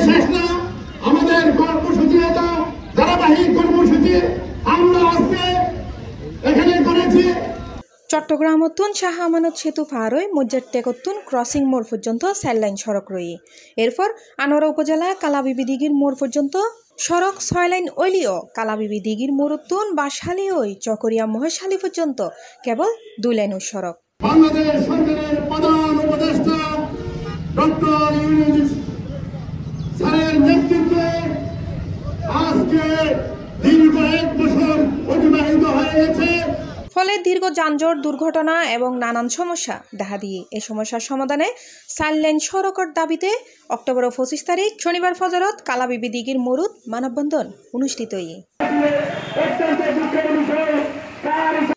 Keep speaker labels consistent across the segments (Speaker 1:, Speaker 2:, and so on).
Speaker 1: শেষ না, আমাদের কর্মসূচি এটা ধারাবাহিক কর্মসূচি আমরা আজকে এখানে করেছি।
Speaker 2: চট্টগ্রাম অতুন শাহ আমানত সেতু পার হয়ে মজ্জার টেকতুন ক্রসিং মোড় পর্যন্ত সাইড সড়ক রয়ে এরপর আনোয়ারা উপজেলা কালাবিবি দিঘির মোড় পর্যন্ত সড়ক 6 লাইন ওইলিও কালাবিবি দিঘির মোড়তুন বাসালি ওই চকরিয়া মহেশালী পর্যন্ত কেবল 2 লাইনের সড়ক।
Speaker 1: বাংলাদেশ সরকারের প্রধান উপদেষ্টা ডক্টর ইউনূস স্যারের নেতৃত্বে আজকে দীর্ঘ 1 বছর অতিবাহিত হয়ে গেছে।
Speaker 2: ফলে দীর্ঘ যানজট দুর্ঘটনা এবং নানান সমস্যা দেখা দিয়ে এই সমস্যার সমাধানে 4 লাইন সড়কের দাবিতে অক্টোবর 25 তারিখ শনিবার ফজরত কালাবিবি দিঘির মোড়ত মানববন্ধন অনুষ্ঠিত হয়।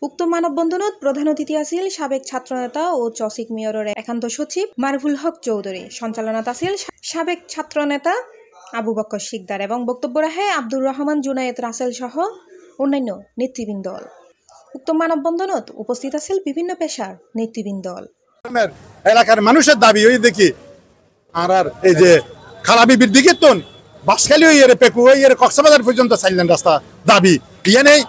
Speaker 2: উক্ত মানববন্ধনত প্রধান অতিথি আছিল সাবেক ছাত্রনেতা ও চসিক মেয়রের একান্ত সচিব মারুফুল হক চৌধুরী, সঞ্চালনাত আছিল সাবেক ছাত্রনেতা আবু বকর শিকদার এবং বক্তব্য রাখে আব্দুর রহমান জুনায়েদ রাসেল সহ অন্যান্য নেতৃবৃন্দ। উক্ত মানববন্ধনত উপস্থিত আছিল বিভিন্ন পেশার নেতৃবৃন্দ।
Speaker 3: এলাকার মানুষের দাবি ওই দেখি আর এই যে কালাবিবির দিকে তো বাসখালী ওই পেকু ওই কক্সবাজার পর্যন্ত 4 লাইন রাস্তা দাবি ইয়ে নেই।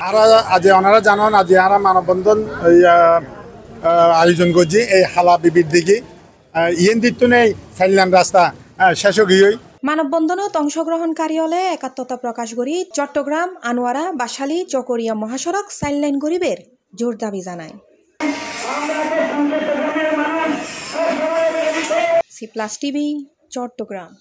Speaker 3: আর আজ ওনারা জানান আজ আর মানববন্ধন আয়োজন করছি এই হালা বিবির দিকে ইয়েন দিত নেই 4 লাইন রাস্তা শেষ গিয়ে।
Speaker 2: মানববন্ধনত অংশগ্রহণকারী হলে একাত্মতা প্রকাশ করি চট্টগ্রাম আনোয়ারা বাসালী চকরিয়া মহাসড়ক 4 লাইন গরিবের জোর দাবি জানায়। C+ TV Chittagong.